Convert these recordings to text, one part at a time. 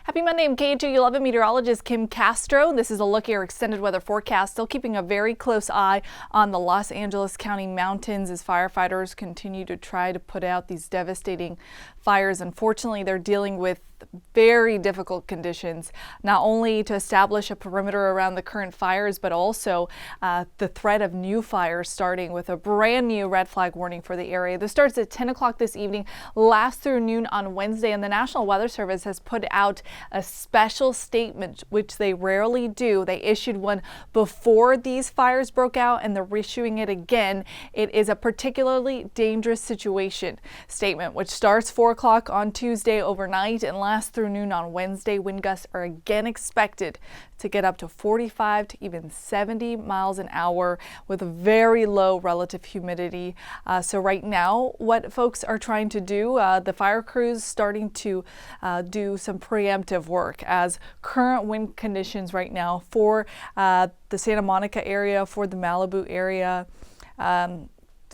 Happy Monday, I'm KHOU 11 meteorologist Kim Castro. This is a look at your extended weather forecast. Still keeping a very close eye on the Los Angeles County mountains as firefighters continue to try to put out these devastating fires. Unfortunately, they're dealing with very difficult conditions, not only to establish a perimeter around the current fires, but also the threat of new fires starting with a brand new red flag warning for the area. This starts at 10 o'clock this evening, lasts through noon on Wednesday, and the National Weather Service has put out a special statement, which they rarely do. They issued one before these fires broke out, and they're issuing it again. It is a particularly dangerous situation statement, which starts 4 o'clock on Tuesday overnight and lasts through noon on Wednesday. Wind gusts are again expected to get up to 45 to even 70 miles an hour with very low relative humidity. So right now, what folks are trying to do, the fire crews starting to do some preemptive work as current wind conditions right now for the Santa Monica area, for the Malibu area,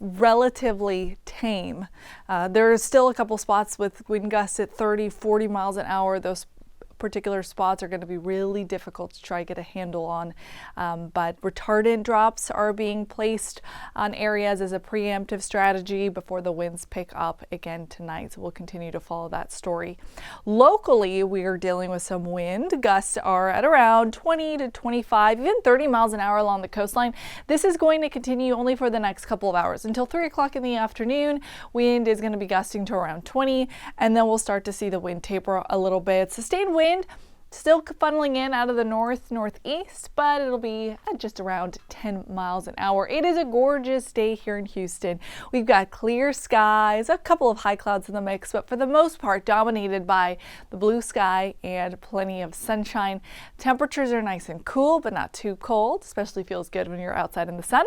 relatively tame. There are still a couple spots with wind gusts at 30, 40 miles an hour. Those particular spots are going to be really difficult to try to get a handle on, but retardant drops are being placed on areas as a preemptive strategy before the winds pick up again tonight. So we'll continue to follow that story. Locally, we are dealing with some wind. Gusts are at around 20 to 25, even 30 miles an hour along the coastline. This is going to continue only for the next couple of hours until 3 o'clock in the afternoon. Wind is going to be gusting to around 20, and then we'll start to see the wind taper a little bit. Sustained wind still funneling in out of the northeast, but it'll be at just around 10 miles an hour. It is a gorgeous day here in Houston. We've got clear skies, a couple of high clouds in the mix, but for the most part dominated by the blue sky and plenty of sunshine. Temperatures are nice and cool, but not too cold, especially feels good when you're outside in the sun.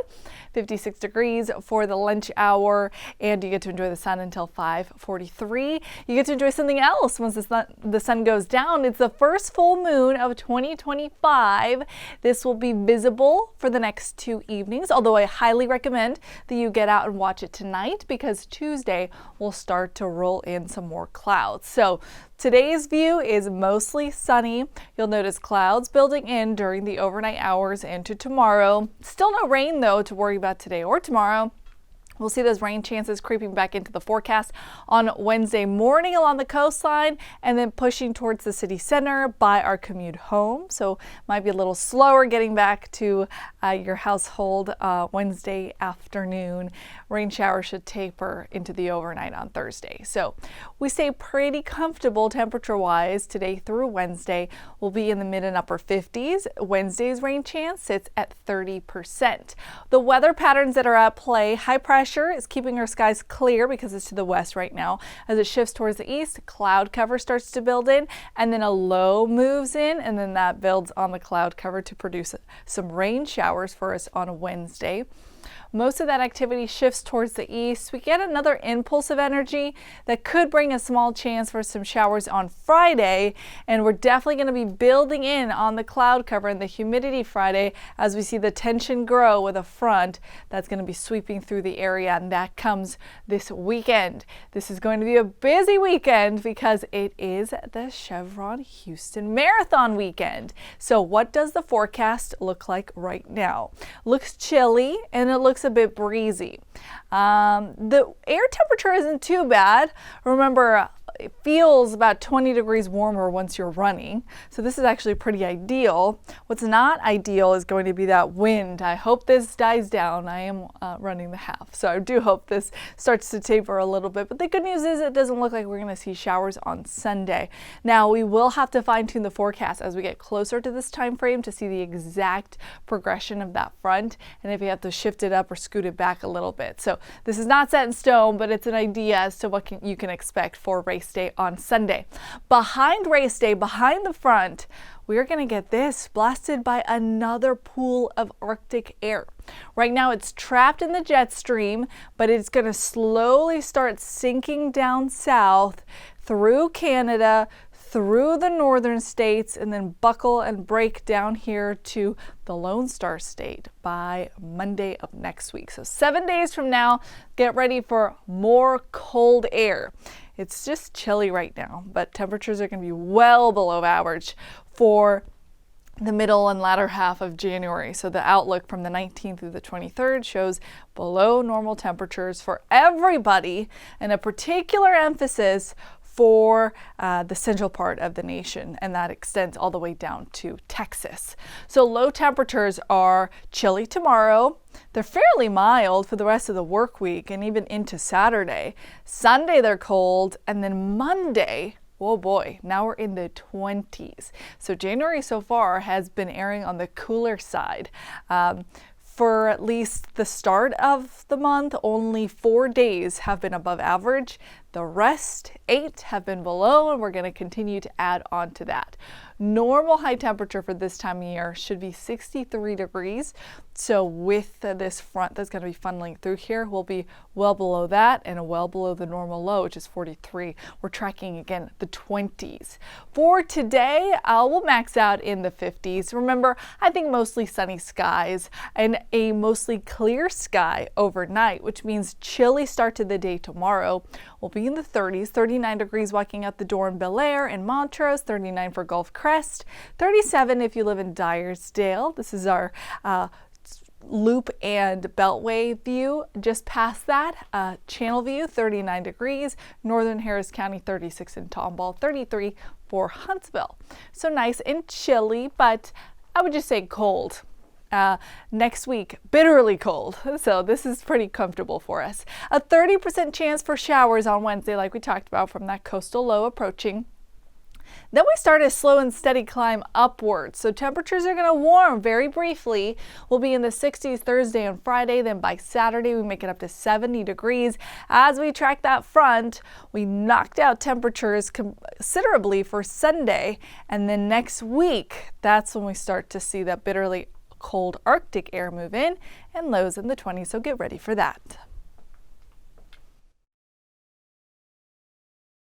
56 degrees for the lunch hour, and you get to enjoy the sun until 5:43. You get to enjoy something else once the sun goes down. It's the first full moon of 2025. This will be visible for the next 2 evenings, although I highly recommend that you get out and watch it tonight because Tuesday will start to roll in some more clouds. So today's view is mostly sunny. You'll notice clouds building in during the overnight hours into tomorrow. Still no rain though to worry about today or tomorrow. We'll see those rain chances creeping back into the forecast on Wednesday morning along the coastline and then pushing towards the city center by our commute home. So might be a little slower getting back to your household Wednesday afternoon. Rain showers should taper into the overnight on Thursday. So we stay pretty comfortable temperature wise today through Wednesday. We'll be in the mid and upper 50s. Wednesday's rain chance sits at 30%. The weather patterns that are at play, high pressure is keeping our skies clear because it's to the west right now. As it shifts towards the east, cloud cover starts to build in, and then a low moves in, and then that builds on the cloud cover to produce some rain showers for us on Wednesday. Most of that activity shifts towards the east. We get another impulse of energy that could bring a small chance for some showers on Friday, and we're definitely going to be building in on the cloud cover and the humidity Friday as we see the tension grow with a front that's going to be sweeping through the area, and that comes this weekend. This is going to be a busy weekend because it is the Chevron Houston Marathon weekend. So what does the forecast look like right now? Looks chilly and it looks a bit breezy. The air temperature isn't too bad. Remember, it feels about 20 degrees warmer once you're running. So this is actually pretty ideal. What's not ideal is going to be that wind. I hope this dies down. I am running the half, so I do hope this starts to taper a little bit. But the good news is it doesn't look like we're going to see showers on Sunday. Now we will have to fine tune the forecast as we get closer to this time frame to see the exact progression of that front, and if you have to shift it up or scoot it back a little bit. So this is not set in stone, but it's an idea as to what you can expect for race day on Sunday. Behind race day, behind the front, we're going to get this blasted by another pool of Arctic air. Right now it's trapped in the jet stream, but it's going to slowly start sinking down south through Canada, through the northern states, and then buckle and break down here to the Lone Star State by Monday of next week. So 7 days from now, get ready for more cold air. It's just chilly right now, but temperatures are going to be well below average for the middle and latter half of January. So the outlook from the 19th through the 23rd shows below normal temperatures for everybody, and a particular emphasis for the central part of the nation, and that extends all the way down to Texas. So low temperatures are chilly tomorrow. They're fairly mild for the rest of the work week and even into Saturday. Sunday they're cold, and then Monday, oh boy, now we're in the 20s. So January so far has been erring on the cooler side. For at least the start of the month, only 4 days have been above average. The rest, 8, have been below, and we're going to continue to add on to that. Normal high temperature for this time of year should be 63 degrees. So with this front that's going to be funneling through here, we'll be well below that and well below the normal low, which is 43. We're tracking again the 20s. For today, we'll max out in the 50s. Remember, I think mostly sunny skies and a mostly clear sky overnight, which means chilly start to the day tomorrow. We'll be in the 30s, 39 degrees walking out the door in Bel Air and Montrose, 39 for Gulf Crest, 37 if you live in Dyersdale. This is our Loop and Beltway view. Just past that, Channel View, 39 degrees, Northern Harris County, 36 in Tomball, 33 for Huntsville. So nice and chilly, but I would just say cold. Next week, bitterly cold. So this is pretty comfortable for us. A 30% chance for showers on Wednesday, like we talked about, from that coastal low approaching. Then we start a slow and steady climb upwards. So temperatures are going to warm very briefly. We'll be in the 60s Thursday and Friday. Then by Saturday, we make it up to 70 degrees. As we track that front, we knocked out temperatures considerably for Sunday. And then next week, that's when we start to see that bitterly cold Arctic air move in and lows in the 20s. So get ready for that.